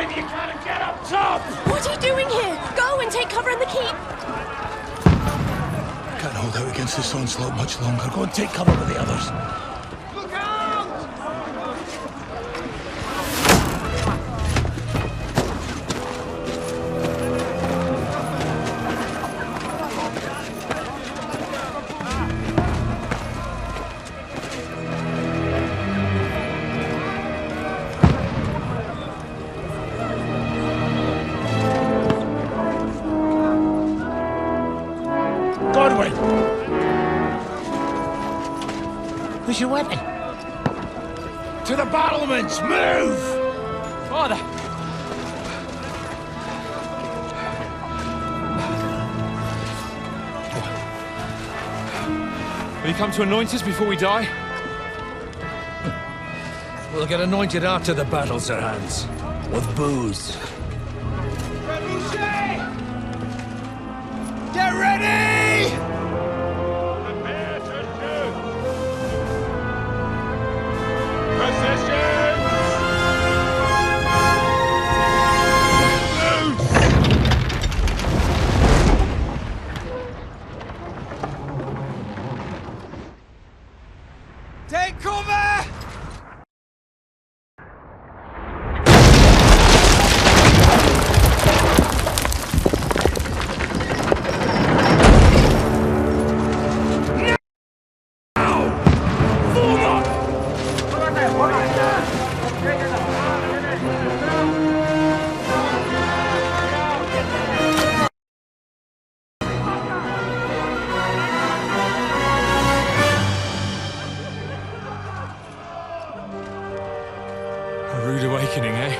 if you can't get up top! What are you doing here? Go and take cover in the keep! Can't hold out against this onslaught much longer. Go and take cover with the others. Look out! Where's your weapon? To the battlements! Move! Father! Will you come to anoint us before we die? We'll get anointed after the battles are hands. With booze. Get ready! Prepare to shoot! Positions! Take cover! A rude awakening, eh?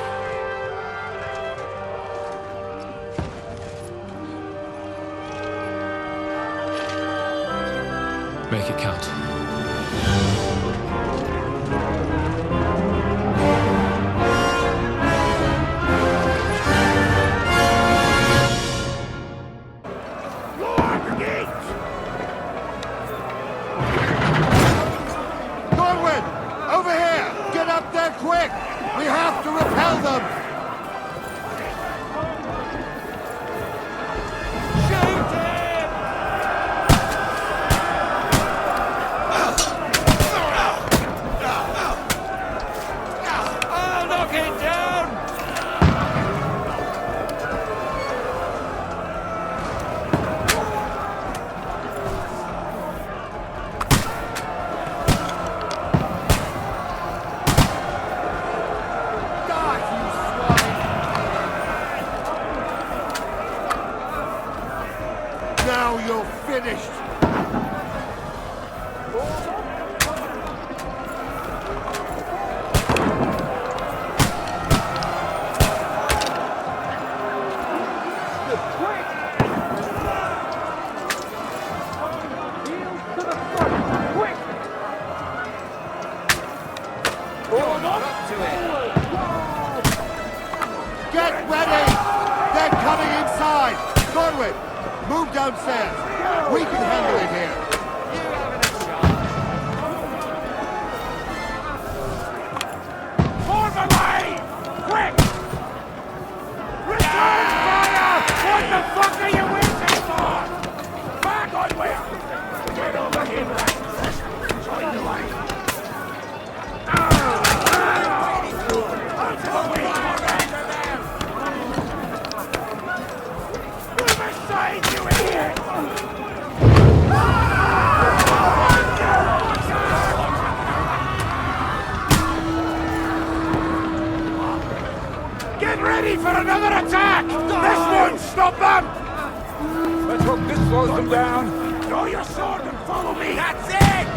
Make it count. Godwin! Over here! Get up there quick! We have to repel them! Shoot him! I'll knock it down! Now you're finished! Get ready! They're coming inside! Godwin, move downstairs. We can handle it here. Form away! Quick! Return fire! What the fuck are you waiting for? Back on way! Get over here, lads. Join the line. Get ready for another attack! This won't stop them! Let's hope this slows them down. Draw your sword and follow me! That's it!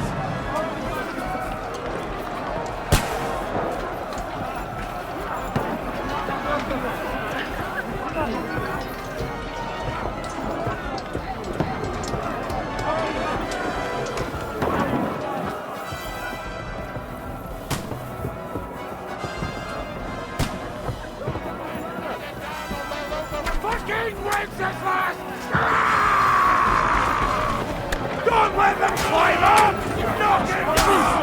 Fucking Wenceslas! Don't let them climb up! Knock it down!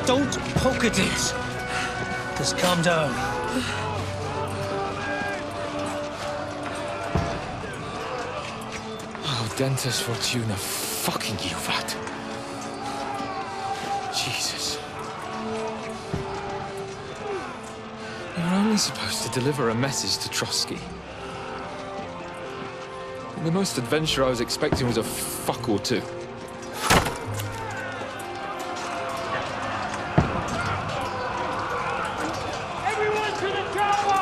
Don't poke at it. Just calm down. Oh, Dentes Fortuna, fucking you, Vat. Jesus. You're only supposed to deliver a message to Trotsky. And the most adventure I was expecting was a fuck or two. Everyone to the tower!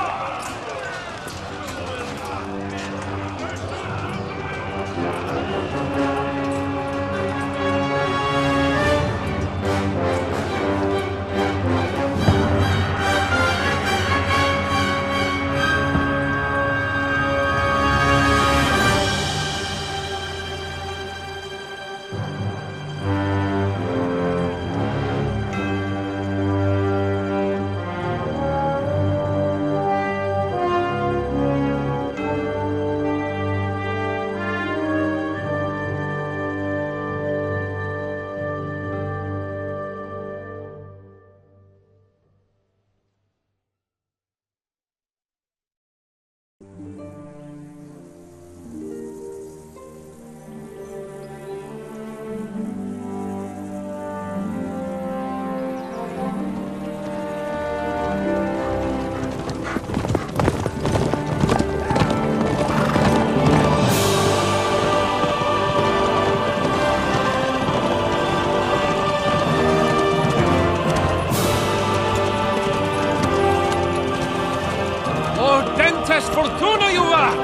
Fortuna, you vat!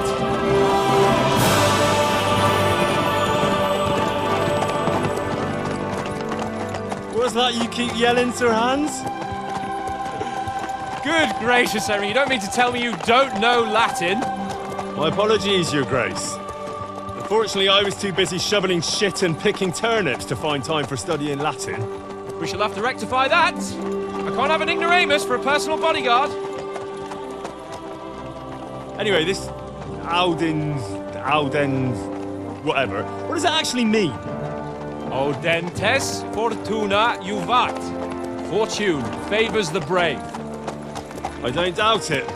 What's that you keep yelling, Sir Hans? Good gracious, Henry, you don't mean to tell me you don't know Latin? My apologies, Your Grace. Unfortunately, I was too busy shoveling shit and picking turnips to find time for studying Latin. We shall have to rectify that. I can't have an ignoramus for a personal bodyguard. Anyway, this Audens, whatever. What does that actually mean? Audentes Fortuna Juvat. Fortune favors the brave. I don't doubt it.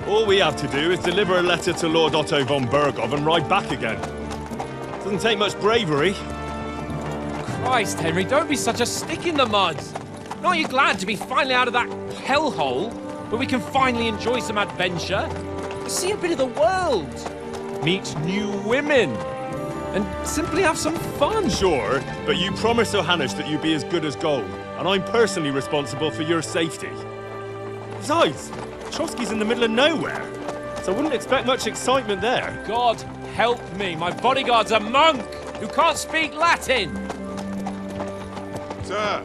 All we have to do is deliver a letter to Lord Otto von Bergov and ride back again. Doesn't take much bravery. Christ, Henry, don't be such a stick in the mud. Aren't you glad to be finally out of that hellhole where we can finally enjoy some adventure? See a bit of the world, meet new women, and simply have some fun. Sure, but you promised Johannes that you'd be as good as gold, and I'm personally responsible for your safety. Besides, Trotsky's in the middle of nowhere, so I wouldn't expect much excitement there. God help me, my bodyguard's a monk who can't speak Latin. Sir,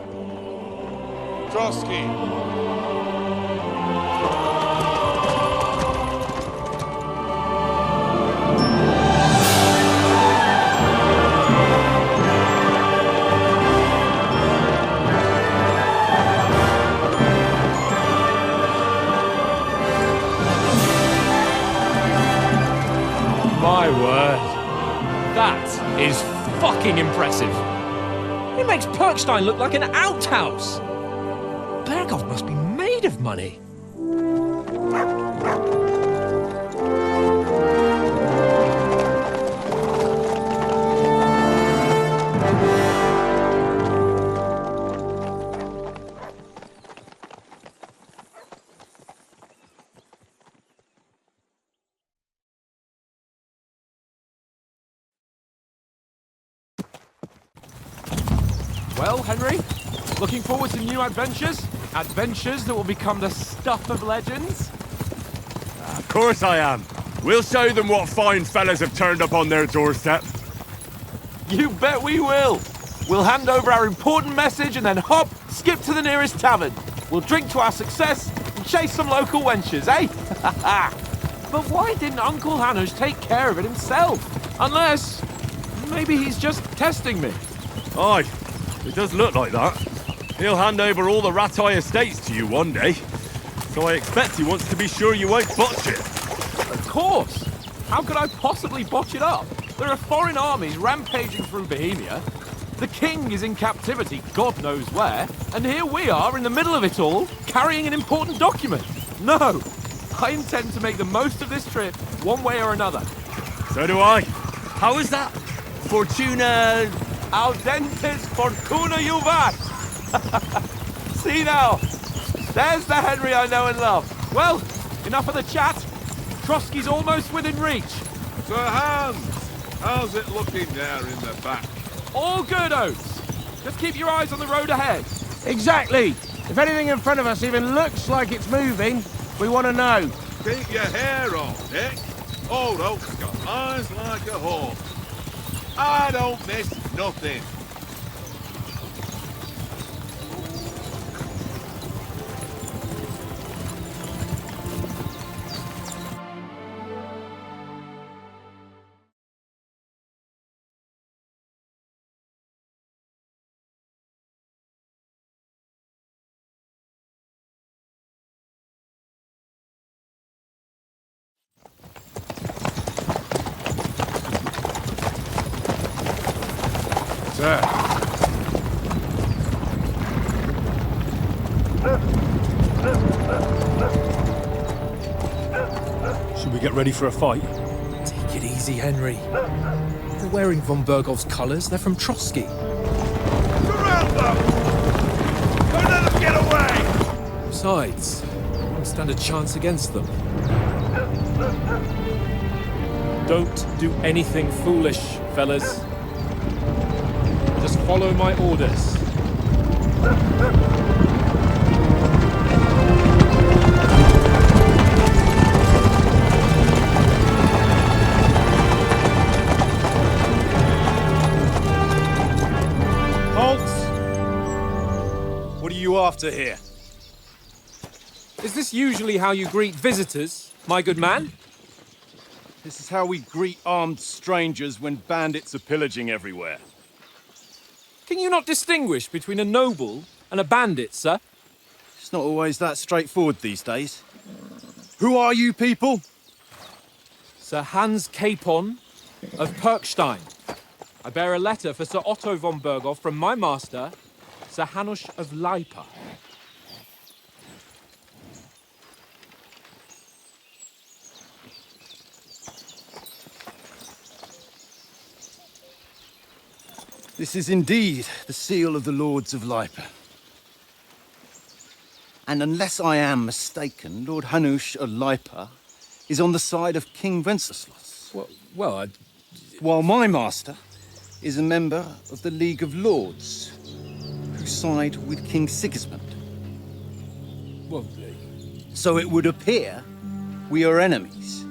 Trotsky. My word. That is fucking impressive. It makes Perkstein look like an outhouse. Bergov must be made of money. Well, Henry, looking forward to new adventures? Adventures that will become the stuff of legends? Of course I am. We'll show them what fine fellas have turned up on their doorstep. You bet we will. We'll hand over our important message and then hop, skip to the nearest tavern. We'll drink to our success and chase some local wenches, eh? But why didn't Uncle Hanush take care of it himself? Unless, maybe he's just testing me. Aye. It does look like that. He'll hand over all the Ratai estates to you one day. So I expect he wants to be sure you won't botch it. Of course! How could I possibly botch it up? There are foreign armies rampaging through Bohemia. The king is in captivity, God knows where, and here we are in the middle of it all, carrying an important document. No, I intend to make the most of this trip, one way or another. So do I. How is that? Fortuna... Audentes fortuna juvat! See now, there's the Henry I know and love. Well, enough of the chat. Trotsky's almost within reach. Sir Hans, how's it looking there in the back? All good, Oates. Just keep your eyes on the road ahead. Exactly. If anything in front of us even looks like it's moving, we want to know. Keep your hair on, Dick. Old Oak's got eyes like a hawk. I don't miss nothing. Sir. Should we get ready for a fight? Take it easy, Henry. They're wearing von Bergov's colours. They're from Trotsky. Surround them! Don't let them get away! Besides, we don't stand a chance against them. Don't do anything foolish, fellas. Just follow my orders. Halt! What are you after here? Is this usually how you greet visitors, my good man? This is how we greet armed strangers when bandits are pillaging everywhere. Can you not distinguish between a noble and a bandit, sir? It's not always that straightforward these days. Who are you people? Sir Hans Capon of Perkstein. I bear a letter for Sir Otto von Berghoff from my master, Sir Hanush of Lipa. This is indeed the seal of the Lords of Lipa. And unless I am mistaken, Lord Hanush of Lipa is on the side of King Wenceslas. Well, While my master is a member of the League of Lords, who side with King Sigismund. well, So it would appear we are enemies.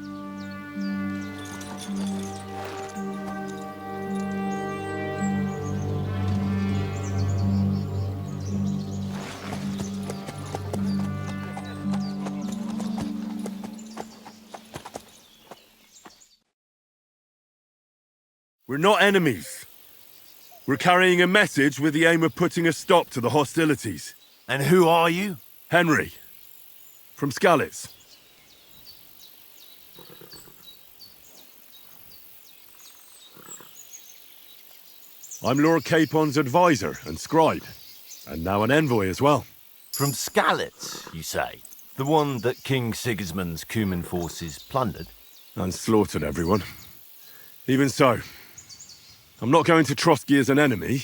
We're not enemies. We're carrying a message with the aim of putting a stop to the hostilities. And who are you? Henry, from Skalitz. I'm Lord Capon's advisor and scribe, and now an envoy as well. From Skalitz, you say? The one that King Sigismund's Cuman forces plundered? And slaughtered everyone. Even so, I'm not going to Trotsky as an enemy,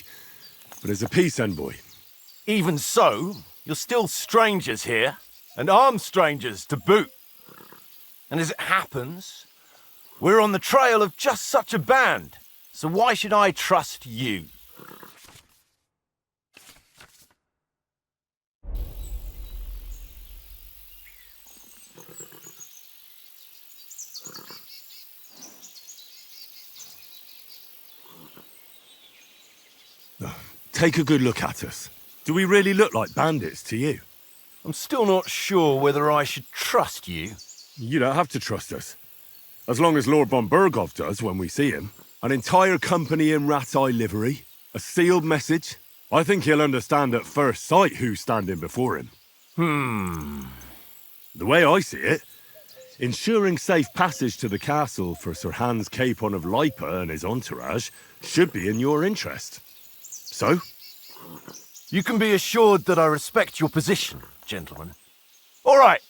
but as a peace envoy. Even so, you're still strangers here, and armed strangers to boot. And as it happens, we're on the trail of just such a band, so why should I trust you? Take a good look at us. Do we really look like bandits to you? I'm still not sure whether I should trust you. You don't have to trust us. As long as Lord von Berghoff does when we see him. An entire company in rat eye livery, a sealed message. I think he'll understand at first sight who's standing before him. The way I see it, ensuring safe passage to the castle for Sir Hans Capon of Lipa and his entourage should be in your interest. So? You can be assured that I respect your position, gentlemen. All right.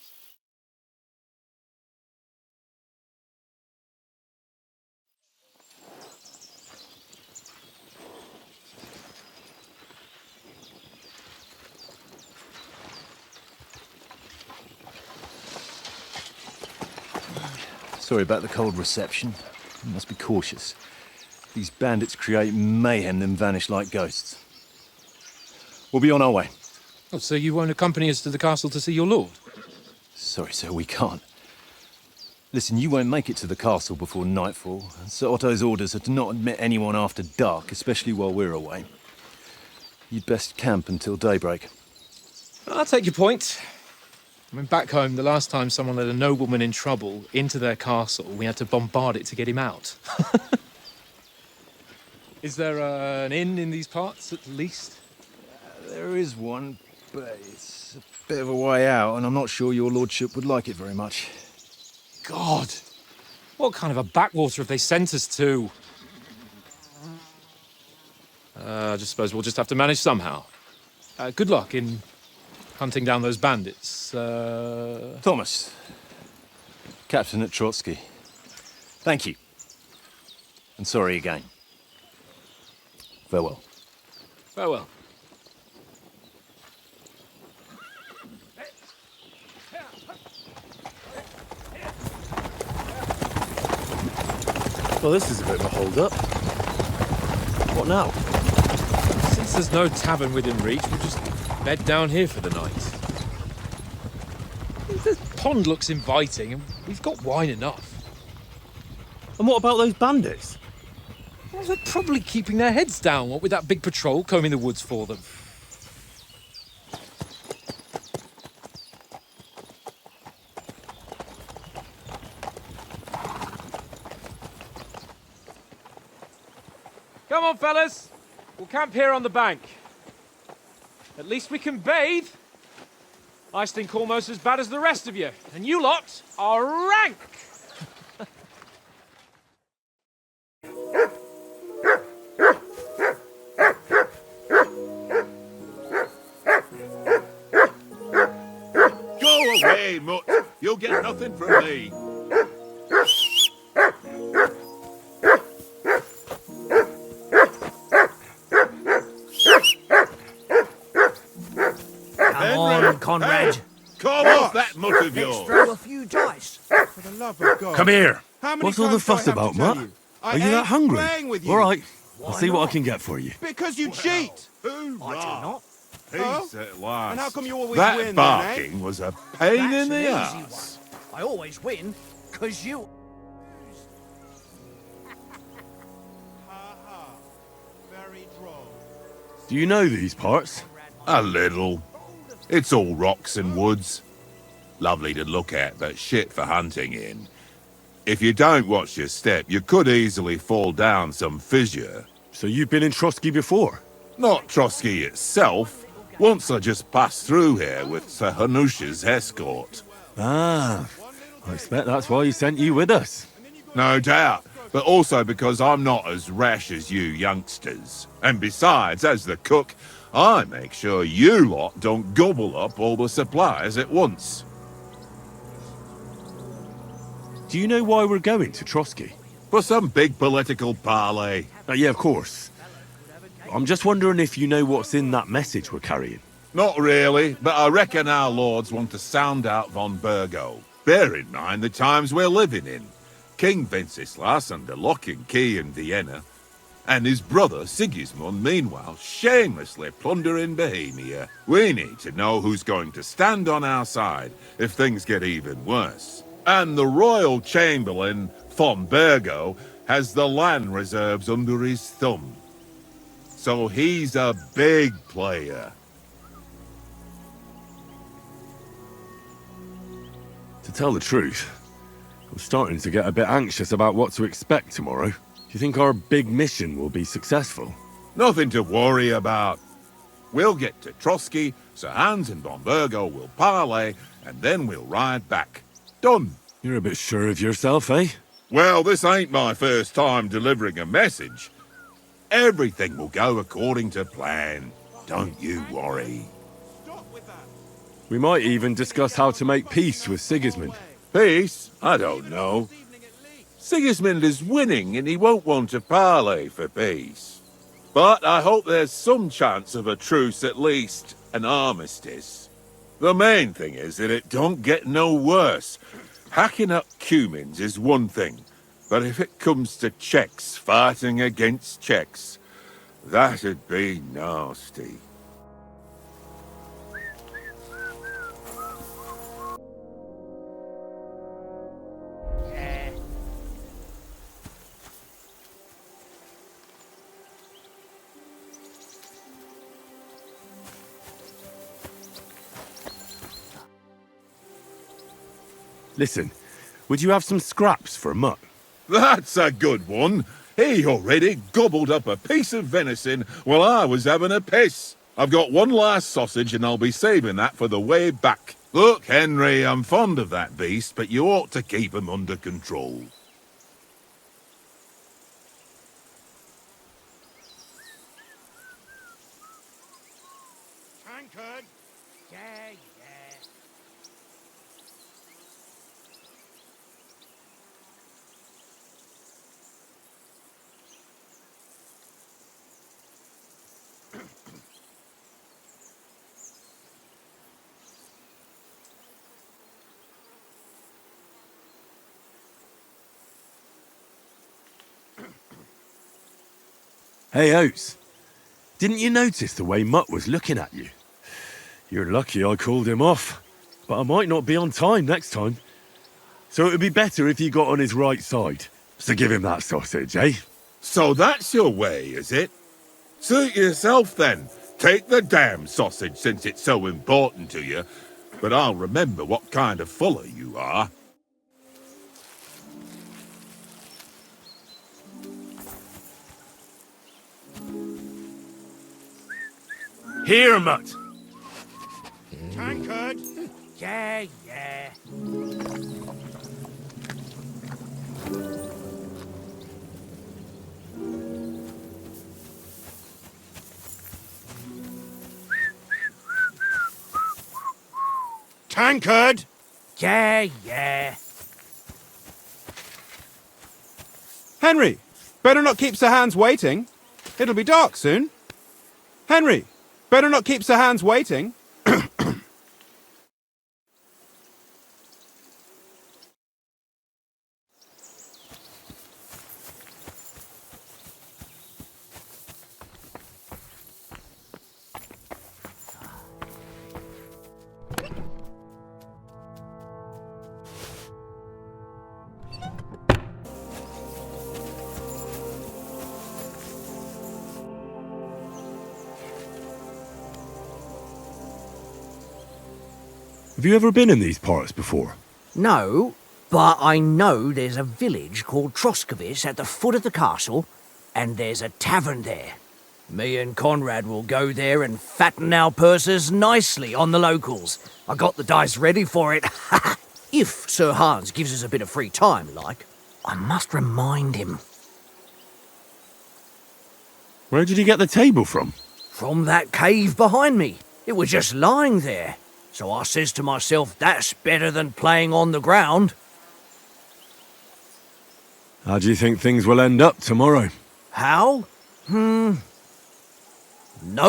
Sorry about the cold reception. You must be cautious. These bandits create mayhem then vanish like ghosts. We'll be on our way. Oh, so you won't accompany us to the castle to see your lord? Sorry, sir, we can't. Listen, you won't make it to the castle before nightfall. Sir Otto's orders are to not admit anyone after dark, especially while we're away. You'd best camp until daybreak. I'll take your point. I mean, back home, the last time someone let a nobleman in trouble into their castle, we had to bombard it to get him out. Is there an inn in these parts, at least? There is one, but it's a bit of a way out, and I'm not sure your lordship would like it very much. God! What kind of a backwater have they sent us to? I just suppose we'll just have to manage somehow. Good luck in hunting down those bandits. Thomas, Captain at Trotsky. Thank you. And sorry again. Farewell. Farewell. Well, this is a bit of a hold-up. What now? Since there's no tavern within reach, we'll just bed down here for the night. The pond looks inviting, and we've got wine enough. And what about those bandits? Well, they're probably keeping their heads down, what with that big patrol combing the woods for them. Come on, fellas. We'll camp here on the bank. At least we can bathe. I stink almost as bad as the rest of you, and you lot are rank. Go away, mutt. You'll get nothing from me. Come on, Conrad. Come off that mutt of yours. Throw a few dice. For the love of God. Come here. How many What's all the times do I fuss have to about, tell Mutt? you? Are I you that ain't hungry? playing with you. All right. I'll see what I can get for you. Because you cheat. I do not. Peace at last. And how come you always that win, barking then, eh? was a pain That's in the an easy ass. one. I always win, because you... Very droll. Do you know these parts? A little. It's all rocks and woods. Lovely to look at, but shit for hunting in. If you don't watch your step, you could easily fall down some fissure. So you've been in Trotsky before? Not Trotsky itself. Once I just passed through here with Sir Hanusha's escort. Ah, I expect that's why he sent you with us. No doubt, but also because I'm not as rash as you youngsters. And besides, as the cook, I make sure you lot don't gobble up all the supplies at once. Do you know why we're going to Trotsky? For some big political parley. Yeah, of course. I'm just wondering if you know what's in that message we're carrying. Not really, but I reckon our lords want to sound out von Burgo. Bear in mind the times we're living in. King Wenceslas under lock and key in Vienna, and his brother Sigismund, meanwhile, shamelessly plundering Bohemia. We need to know who's going to stand on our side if things get even worse. And the royal chamberlain, von Burgo, has the land reserves under his thumb. So he's a big player. To tell the truth, I'm starting to get a bit anxious about what to expect tomorrow. Do you think our big mission will be successful? Nothing to worry about. We'll get to Trotsky, Sir Hans and von Burgo will parley, and then we'll ride back. Done. You're a bit sure of yourself, eh? Well, this ain't my first time delivering a message. Everything will go according to plan. Don't you worry. We might even discuss how to make peace with Sigismund. Peace? I don't know. Sigismund is winning and he won't want to parley for peace. But I hope there's some chance of a truce, at least an armistice. The main thing is that it don't get no worse. Hacking up Cumins is one thing, but if it comes to Czechs fighting against Czechs, that'd be nasty. Listen, would you have some scraps for Mutt? That's a good one. He already gobbled up a piece of venison while I was having a piss. I've got one last sausage and I'll be saving that for the way back. Look, Henry, I'm fond of that beast, but you ought to keep him under control. Tankard? Yeah. Hey, Oates. Didn't you notice the way Mutt was looking at you? You're lucky I called him off, but I might not be on time next time. So it would be better if you got on his right side. So give him that sausage, eh? So that's your way, is it? Suit yourself then. Take the damn sausage since it's so important to you. But I'll remember what kind of fuller you are. Here, Mutt. Tankard? Yeah. Tankard? Yeah. Henry, better not keep Sir Hans waiting. It'll be dark soon. Henry, better not keep Sir Hans waiting. Have you ever been in these parts before? No, but I know there's a village called Troskowitz at the foot of the castle, and there's a tavern there. Me and Conrad will go there and fatten our purses nicely on the locals. I got the dice ready for it. If Sir Hans gives us a bit of free time, like. I must remind him. Where did you get the table from? From that cave behind me. It was just lying there. So I says to myself, that's better than playing on the ground. How do you think things will end up tomorrow? How? No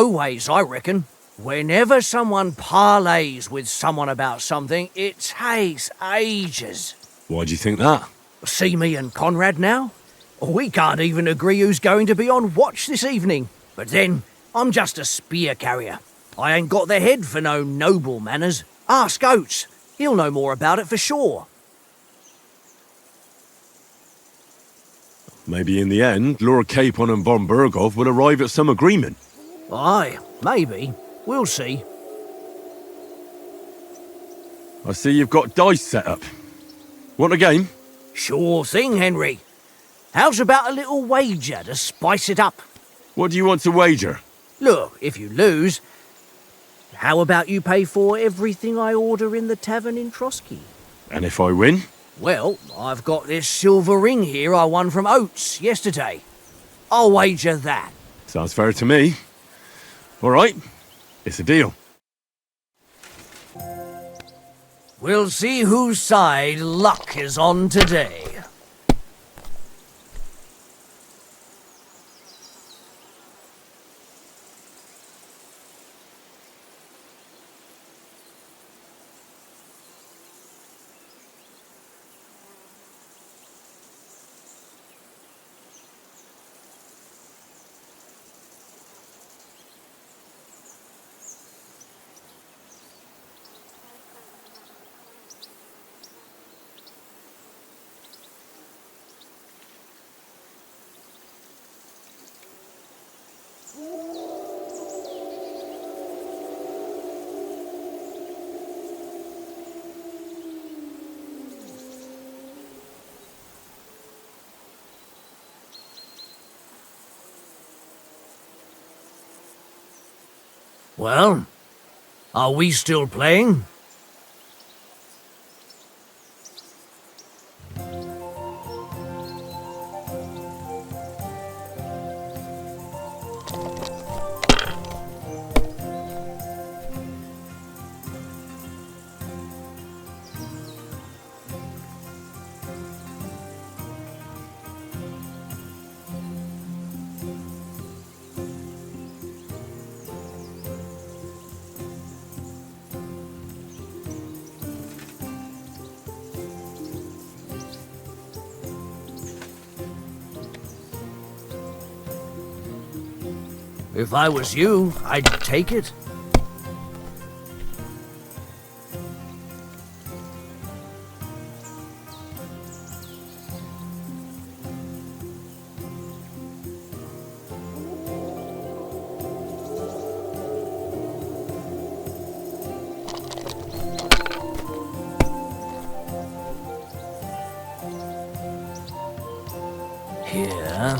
ways, I reckon. Whenever someone parleys with someone about something, it takes ages. Why do you think that? See me and Conrad now? We can't even agree who's going to be on watch this evening. But then, I'm just a spear carrier. I ain't got the head for no noble manners. Ask Oates. He'll know more about it for sure. Maybe in the end, Lord Capon and von Berghoff will arrive at some agreement. Aye, maybe. We'll see. I see you've got dice set up. Want a game? Sure thing, Henry. How's about a little wager to spice it up? What do you want to wager? Look, if you lose, how about you pay for everything I order in the tavern in Trotsky? And if I win? Well, I've got this silver ring here I won from Oates yesterday. I'll wager that. Sounds fair to me. All right, it's a deal. We'll see whose side luck is on today. Well, are we still playing? If I was you, I'd take it. Here.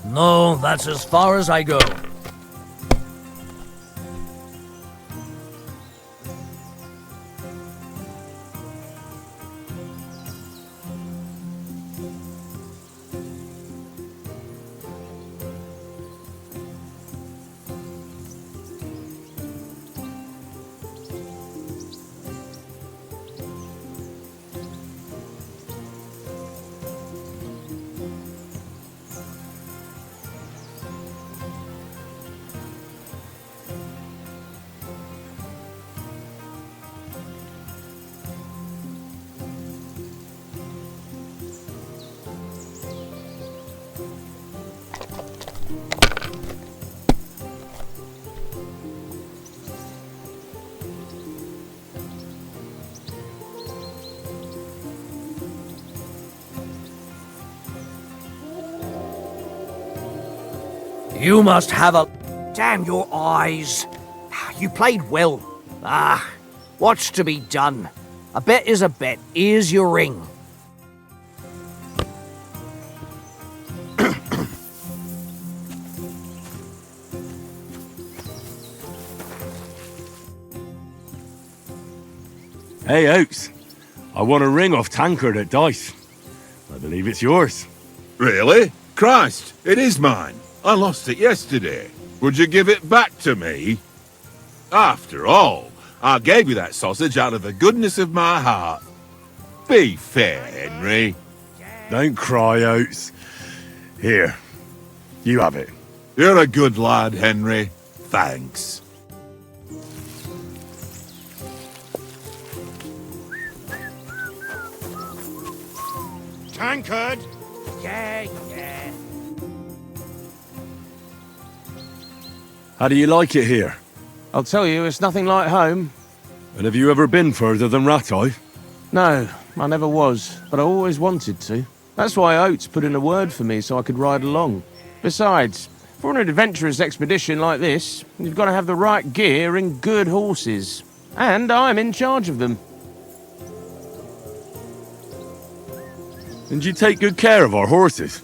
No, that's as far as I go. You must have a... Damn your eyes. You played well. What's to be done? A bet is a bet. Here's your ring. Hey, Oaks. I won a ring off Tankard at Dice. I believe it's yours. Really? Christ, it is mine. I lost it yesterday. Would you give it back to me? After all, I gave you that sausage out of the goodness of my heart. Be fair, Henry. Don't cry, Oates. Here, you have it. You're a good lad, Henry. Thanks. Tankard! Yeah. How do you like it here? I'll tell you, it's nothing like home. And have you ever been further than Ratai? No, I never was, but I always wanted to. That's why Oates put in a word for me so I could ride along. Besides, for an adventurous expedition like this, you've got to have the right gear and good horses. And I'm in charge of them. And you take good care of our horses.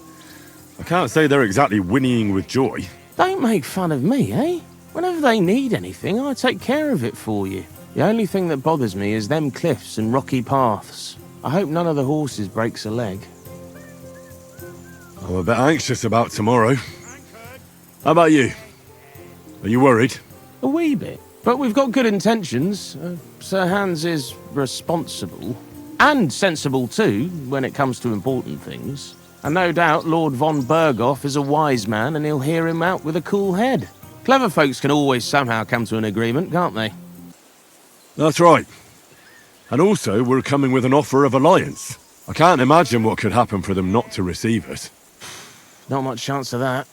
I can't say they're exactly whinnying with joy. Don't make fun of me, eh? Whenever they need anything, I take care of it for you. The only thing that bothers me is them cliffs and rocky paths. I hope none of the horses breaks a leg. I'm a bit anxious about tomorrow. How about you? Are you worried? A wee bit. But we've got good intentions. Sir Hans is responsible. And sensible too, when it comes to important things. And no doubt Lord von Berghoff is a wise man and he'll hear him out with a cool head. Clever folks can always somehow come to an agreement, can't they? That's right. And also, we're coming with an offer of alliance. I can't imagine what could happen for them not to receive us. Not much chance of that.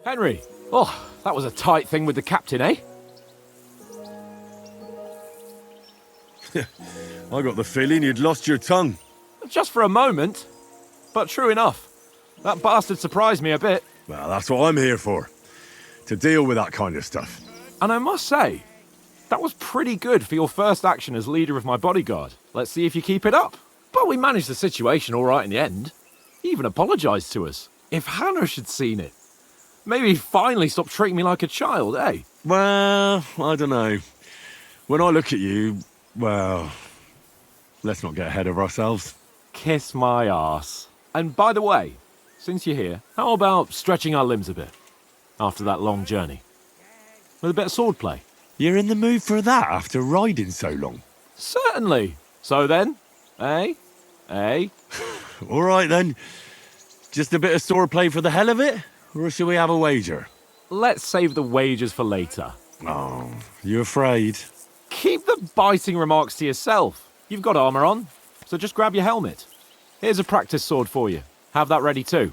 Henry! Oh, that was a tight thing with the captain, eh? I got the feeling you'd lost your tongue. Just for a moment. But true enough. That bastard surprised me a bit. Well, that's what I'm here for. To deal with that kind of stuff. And I must say, that was pretty good for your first action as leader of my bodyguard. Let's see if you keep it up. But we managed the situation all right in the end. He even apologised to us. If Hanosh had seen it. Maybe he'd finally stop treating me like a child, eh? Well, I don't know. When I look at you, well, let's not get ahead of ourselves. Kiss my arse. And by the way, since you're here, how about stretching our limbs a bit? After that long journey. With a bit of swordplay. You're in the mood for that after riding so long? Certainly. So then, eh? Eh? All right then. Just a bit of swordplay for the hell of it? Or should we have a wager? Let's save the wagers for later. Oh, you afraid? Keep the biting remarks to yourself. You've got armour on, so just grab your helmet. Here's a practice sword for you. Have that ready too.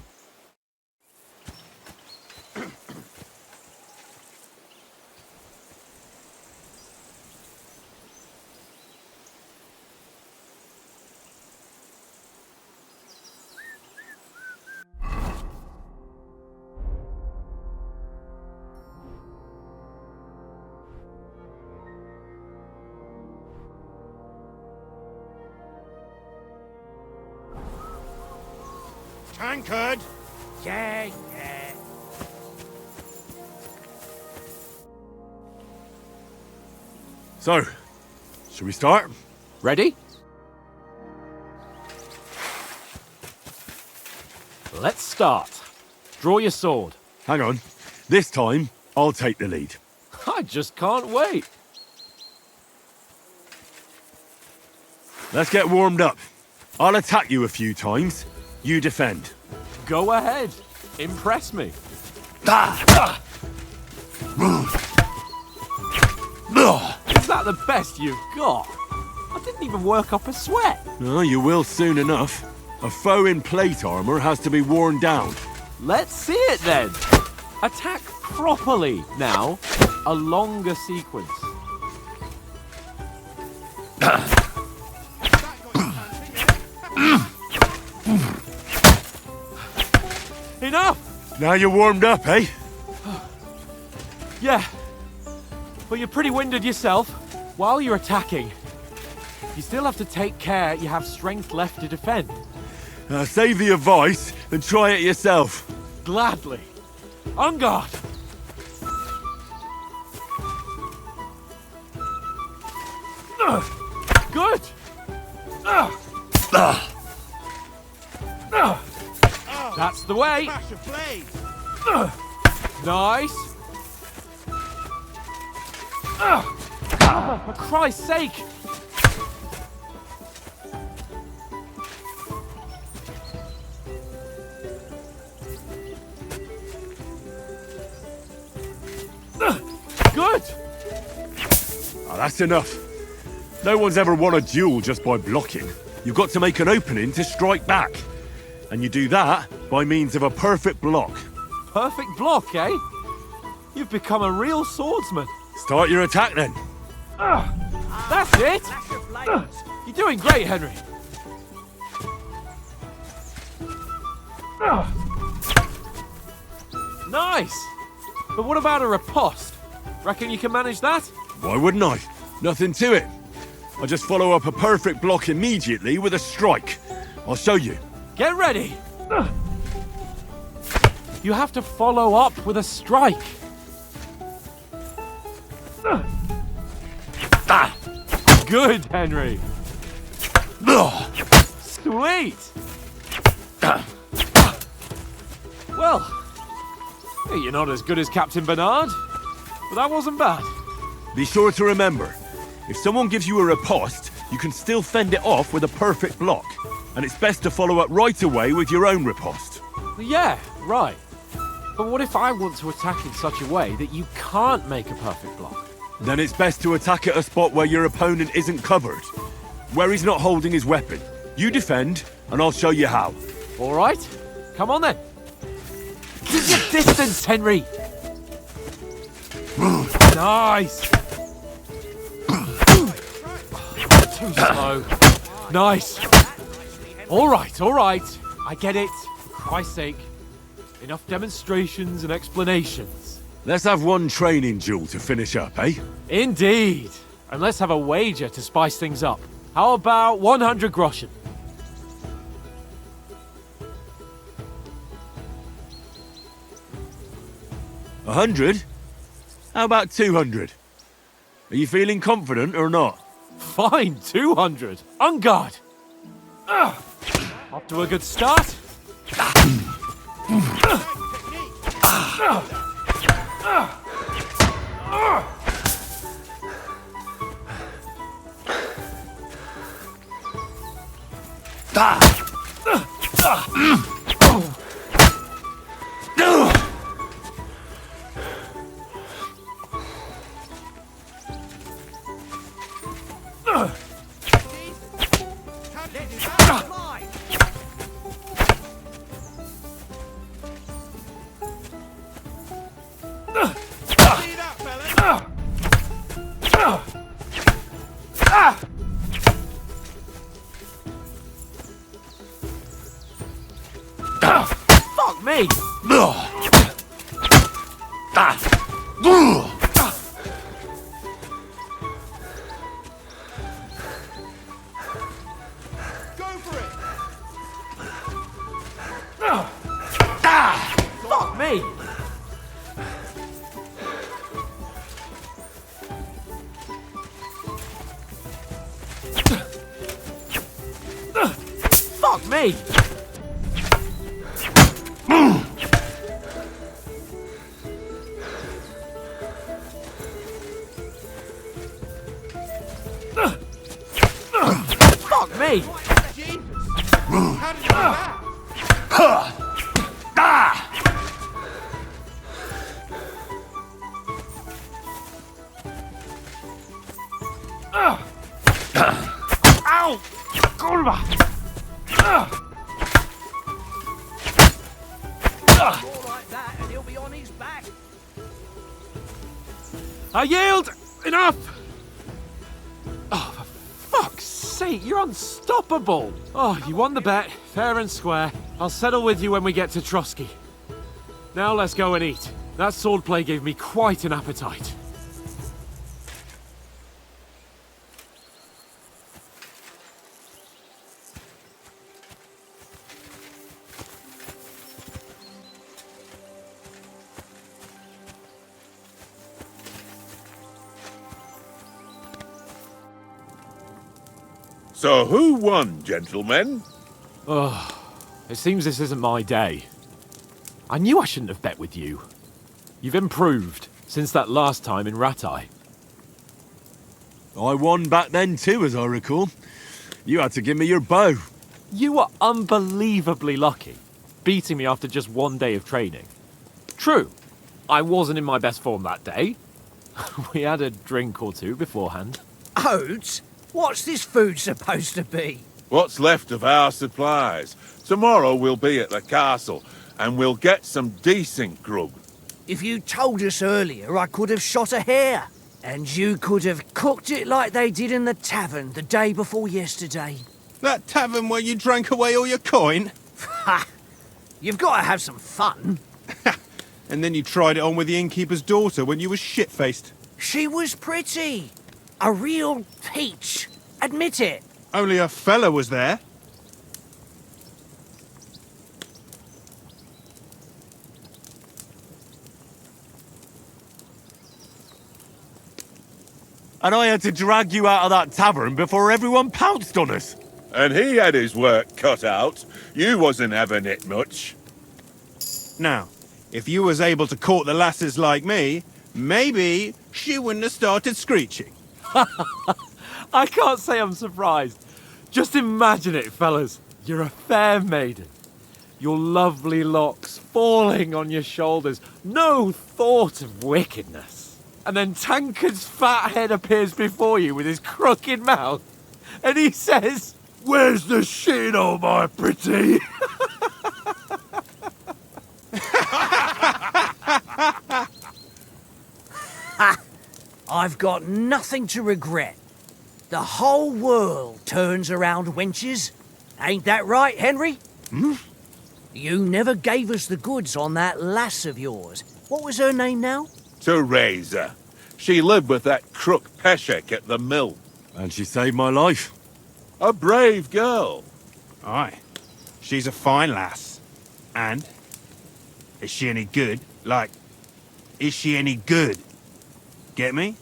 Anchored. Yeah. So, should we start? Ready? Let's start. Draw your sword. Hang on. This time, I'll take the lead. I just can't wait. Let's get warmed up. I'll attack you a few times. You defend. Go ahead. Impress me. Is that the best you've got? I didn't even work up a sweat. Oh, you will soon enough. A foe in plate armor has to be worn down. Let's see it then. Attack properly. Now, a longer sequence. Enough! Now you're warmed up, eh? Yeah. But you're pretty winded yourself. While you're attacking, you still have to take care you have strength left to defend. Save the advice and try it yourself. Gladly. On guard! Good! That's the way! Nice! For Christ's sake! Good! Oh, that's enough. No one's ever won a duel just by blocking. You've got to make an opening to strike back. And you do that by means of a perfect block. Perfect block, eh? You've become a real swordsman. Start your attack then. That's it! You're doing great, Henry. Nice! But what about a riposte? Reckon you can manage that? Why wouldn't I? Nothing to it. I just follow up a perfect block immediately with a strike. I'll show you. Get ready! You have to follow up with a strike. Good, Henry. Sweet! Well, you're not as good as Captain Bernard, but that wasn't bad. Be sure to remember, if someone gives you a riposte, you can still fend it off with a perfect block. And it's best to follow up right away with your own riposte. Yeah, right. But what if I want to attack in such a way that you can't make a perfect block? Then it's best to attack at a spot where your opponent isn't covered. Where he's not holding his weapon. You defend, and I'll show you how. All right. Come on then. Keep your distance, Henry. Nice. Too slow. Nice. All right. I get it. For Christ's sake. Enough demonstrations and explanations. Let's have one training duel to finish up, eh? Indeed. And let's have a wager to spice things up. How about 100 groschen? $100? How about 200? Are you feeling confident or not? Fine, 200. On guard. Off to a good start. Fuck me! Fuck me! Fuck me! Fuck me! How did you do that? Ow! Kurwa! More like that and he'll be on his back. I yield! Enough! Oh, for fuck's sake, you're unstoppable! Oh, you won the bet, fair and square. I'll settle with you when we get to Trotsky. Now let's go and eat. That swordplay gave me quite an appetite. So who won, gentlemen? Oh, it seems this isn't my day. I knew I shouldn't have bet with you. You've improved since that last time in Ratai. I won back then too, as I recall. You had to give me your bow. You were unbelievably lucky, beating me after just one day of training. True, I wasn't in my best form that day. We had a drink or two beforehand. Oates? What's this food supposed to be? What's left of our supplies. Tomorrow we'll be at the castle, and we'll get some decent grub. If you told us earlier, I could have shot a hare. And you could have cooked it like they did in the tavern the day before yesterday. That tavern where you drank away all your coin? Ha! You've got to have some fun. And then you tried it on with the innkeeper's daughter when you were shit-faced. She was pretty. A real peach. Admit it. Only a fella was there. And I had to drag you out of that tavern before everyone pounced on us. And he had his work cut out. You wasn't having it much. Now, if you was able to court the lasses like me, maybe she wouldn't have started screeching. I can't say I'm surprised. Just imagine it, fellas. You're a fair maiden. Your lovely locks falling on your shoulders. No thought of wickedness. And then Tankard's fat head appears before you with his crooked mouth. And he says, "Where's the shit, oh my pretty?" I've got nothing to regret. The whole world turns around wenches. Ain't that right, Henry? Hmm? You never gave us the goods on that lass of yours. What was her name now? Teresa. She lived with that crook Peshek at the mill. And she saved my life. A brave girl. Aye. She's a fine lass. And? Is she any good? Like, is she any good? Get me?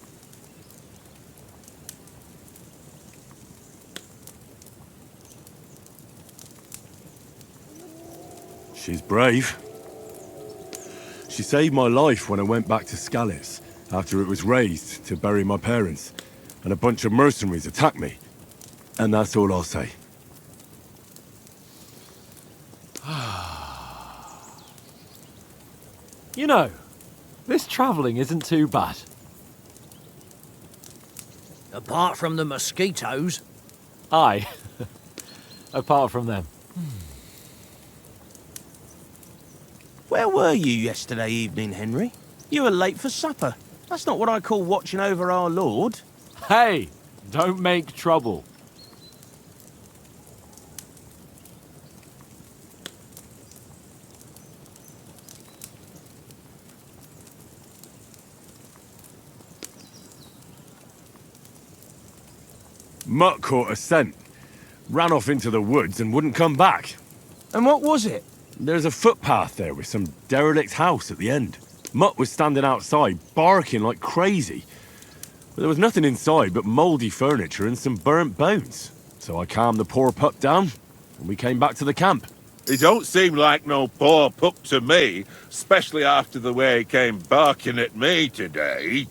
She's brave. She saved my life when I went back to Scallis after it was razed to bury my parents, and a bunch of mercenaries attacked me. And that's all I'll say. You know, this travelling isn't too bad. Apart from the mosquitoes. Aye. Apart from them. Where were you yesterday evening, Henry? You were late for supper. That's not what I call watching over our Lord. Hey, don't make trouble. Mutt caught a scent, ran off into the woods and wouldn't come back. And what was it? There's a footpath there with some derelict house at the end. Mutt was standing outside, barking like crazy. But there was nothing inside but mouldy furniture and some burnt bones. So I calmed the poor pup down, and we came back to the camp. He don't seem like no poor pup to me, especially after the way he came barking at me today.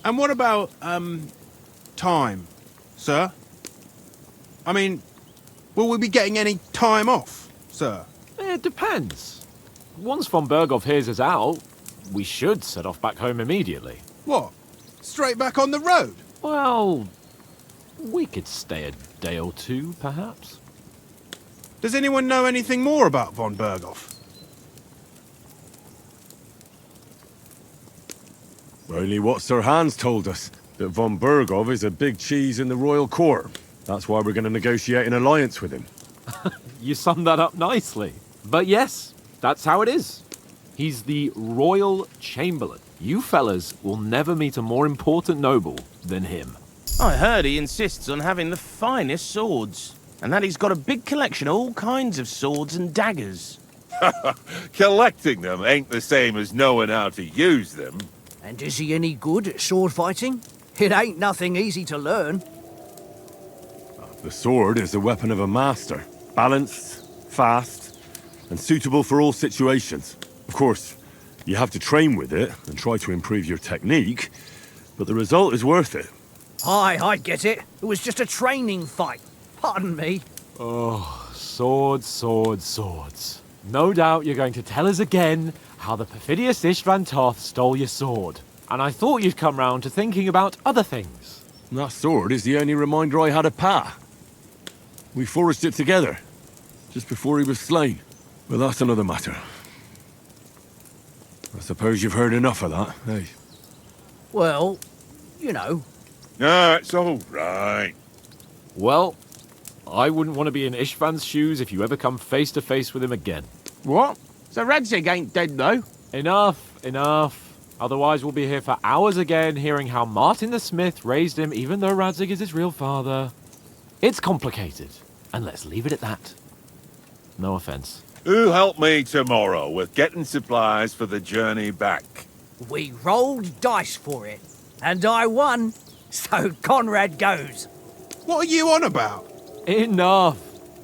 And what about, time, sir? I mean, will we be getting any time off, sir? It depends. Once von Berghoff hears us out, we should set off back home immediately. What? Straight back on the road? Well, we could stay a day or two, perhaps. Does anyone know anything more about von Berghoff? Only what Sir Hans told us, that von Berghoff is a big cheese in the royal court. That's why we're going to negotiate an alliance with him. You summed that up nicely. But yes, that's how it is. He's the Royal Chamberlain. You fellas will never meet a more important noble than him. I heard he insists on having the finest swords, and that he's got a big collection of all kinds of swords and daggers. Collecting them ain't the same as knowing how to use them. And is he any good at sword fighting? It ain't nothing easy to learn. The sword is the weapon of a master. Balanced, fast, and suitable for all situations. Of course, you have to train with it and try to improve your technique, but the result is worth it. Aye, I get it. It was just a training fight. Pardon me. Oh, swords, swords, swords. No doubt you're going to tell us again how the perfidious Istvan Toth stole your sword. And I thought you'd come round to thinking about other things. That sword is the only reminder I had of Pa. We forged it together, just before he was slain. But that's another matter. I suppose you've heard enough of that, eh? Well, you know. No, it's all right. Well, I wouldn't want to be in Istvan's shoes if you ever come face to face with him again. What? So Radzig ain't dead, though? Enough, enough. Otherwise we'll be here for hours again hearing how Martin the Smith raised him even though Radzig is his real father. It's complicated, and let's leave it at that. No offense. Who'll help me tomorrow with getting supplies for the journey back? We rolled dice for it, and I won, so Conrad goes. What are you on about? Enough.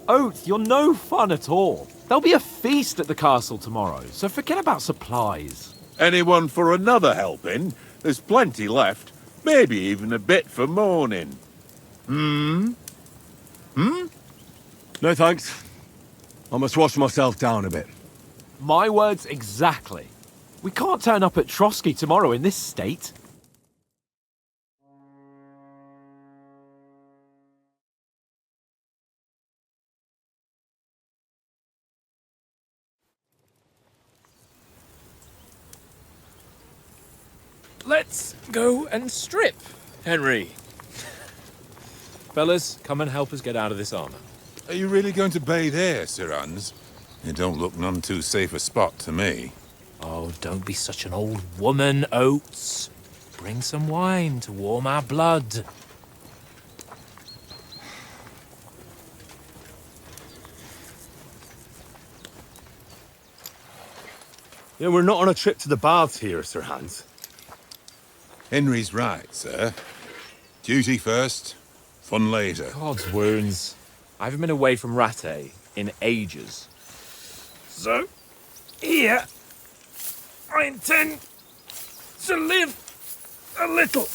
Oates, you're no fun at all. There'll be a feast at the castle tomorrow, so forget about supplies. Anyone for another helping? There's plenty left. Maybe even a bit for morning. No thanks. I must wash myself down a bit. My words exactly. We can't turn up at Trotsky tomorrow in this state. Let's go and strip, Henry. Fellas, come and help us get out of this armor. Are you really going to bathe here, Sir Hans? It don't look none too safe a spot to me. Oh, don't be such an old woman, Oates. Bring some wine to warm our blood. Yeah, we're not on a trip to the baths here, Sir Hans. Henry's right, sir. Duty first, fun later. God's wounds. I haven't been away from Radeon in ages. So, here, I intend to live a little.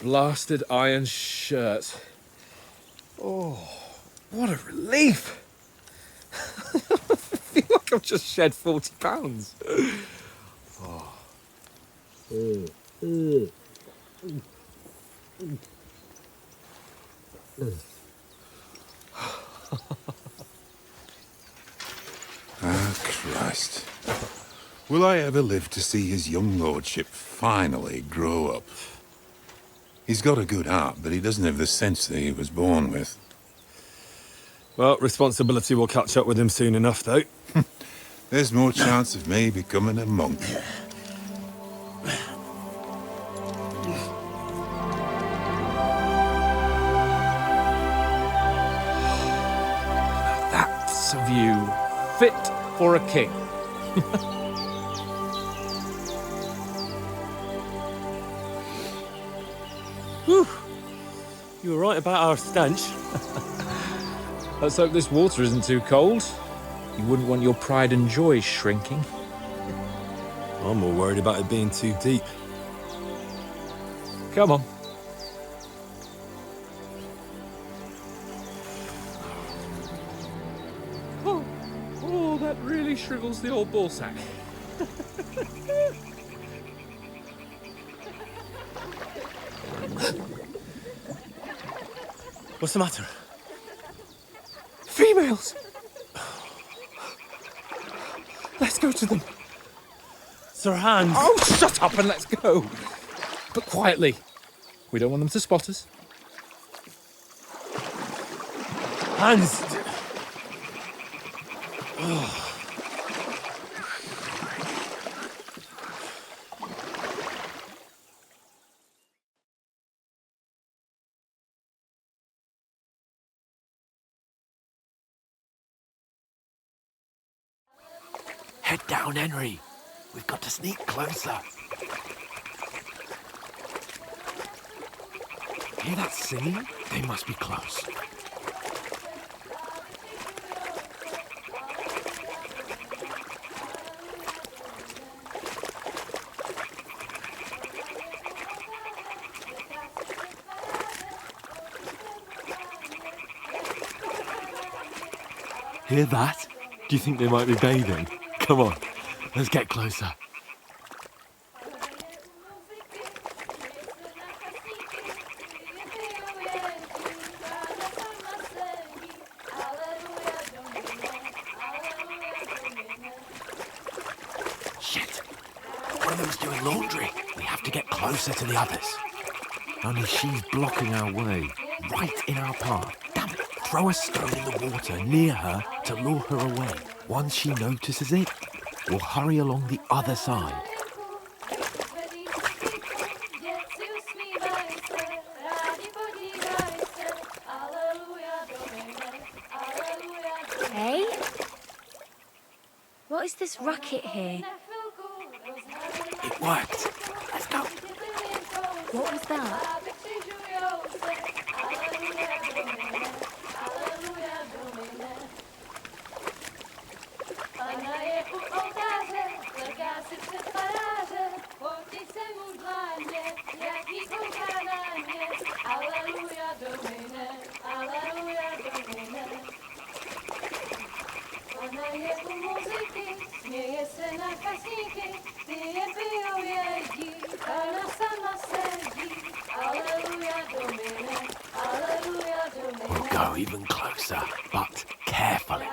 Blasted iron shirt. Oh, what a relief. I feel like I've just shed 40 pounds. Oh. Ah, Christ. Will I ever live to see his young lordship finally grow up? He's got a good heart, but he doesn't have the sense that he was born with. Well, responsibility will catch up with him soon enough, though. There's more chance of me becoming a monk. That's a view fit for a king. Whew. You were right about our stench. Let's hope this water isn't too cold. You wouldn't want your pride and joy shrinking. I'm more worried about it being too deep. Come on. Oh, that really shrivels the old ballsack. What's the matter? Females! Let's go to them. Sir Hans! Oh, shut up and let's go. But quietly. We don't want them to spot us. Hans! Oh. Head down, Henry. We've got to sneak closer. Hear that singing? They must be close. Hear that? Do you think they might be bathing? Come on, let's get closer. Shit! One of them's doing laundry. We have to get closer to the others. Only she's blocking our way, right in our path. Damn it! Throw a stone in the water near her to lure her away. Once she notices it, we'll hurry along the other side. Hey, What is this racket here? It worked. Let's go. What was that? We'll go even closer, but carefully.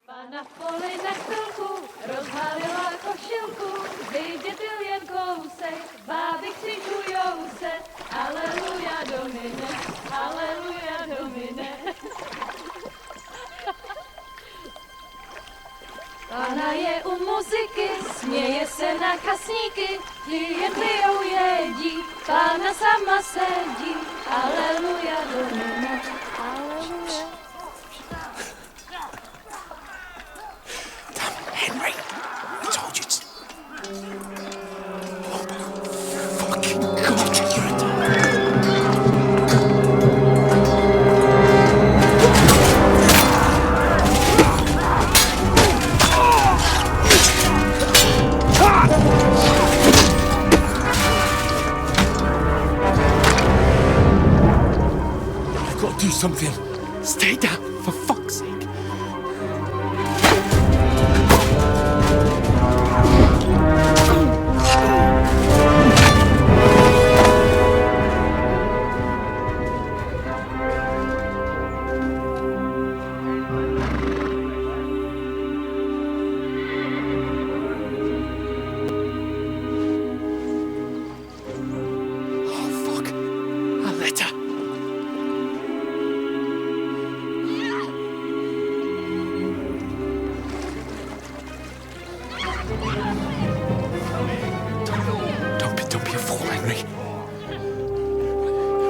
Pana v poli na chvilku rozhalila košilku, vyjde byl jen kousek, báby křižujou se, aleluja Domine, aleluja Domine. Pana je u muziky, směje se na kasníky, klienty jedí, Pána sama sedí, aleluja Domine, aleluja. Henry, I told you to... Oh, fucking God, you're a... I've got to do something. Stay down, for fuck's sake.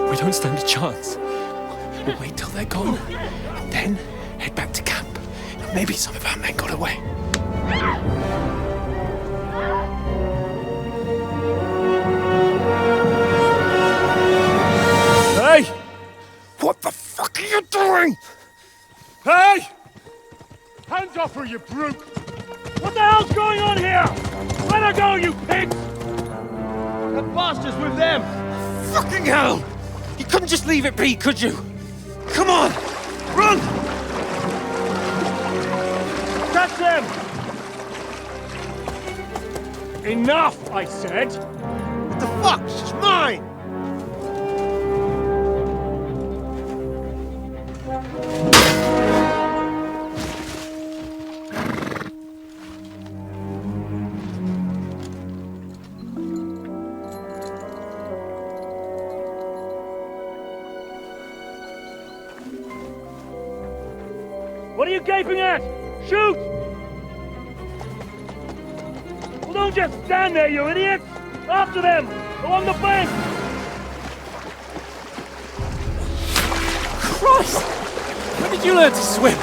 We don't stand a chance. We'll wait till they're gone, and then head back to camp. Maybe some of our men got away. Hey! What the fuck are you doing? Hey! Hands off her, you brute! What the hell's going on here? Let her go, you pigs! The bastards with them! Fucking hell! You couldn't just leave it be, could you? Come on! Run! Catch them! Enough, I said! What the fuck? She's mine! What are you gaping at? Shoot! Well, don't just stand there, you idiots! After them! Along the bank! Christ! When did you learn to swim?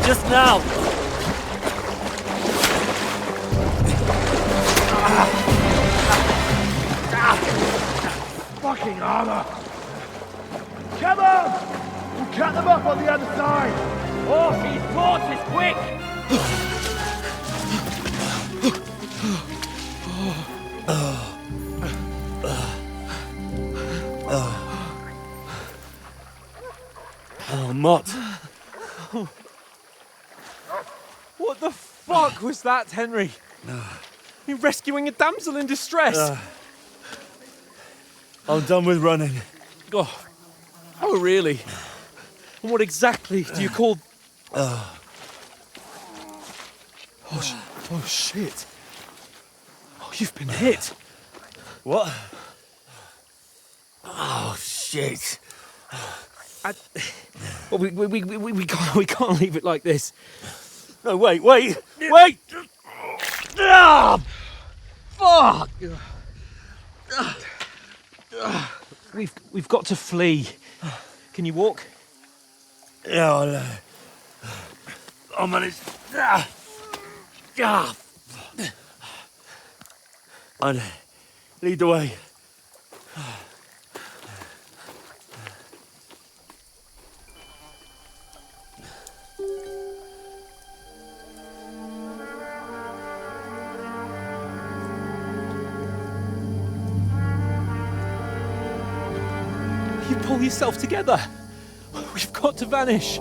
Just now. Fucking armor! Come on! We'll cut them up on the other side! Oh, these horses, quick! Oh, Mott. What the fuck was that, Henry? You rescuing a damsel in distress? I'm done with running. Oh, really? And what exactly do you call... Oh, shit. Oh, you've been hit. What? Oh, shit. Well, we can't leave it like this. No, wait! Ah! Fuck! We've got to flee. Can you walk? Yeah, I'll manage. I'll lead the way. You pull yourself together. We've got to vanish.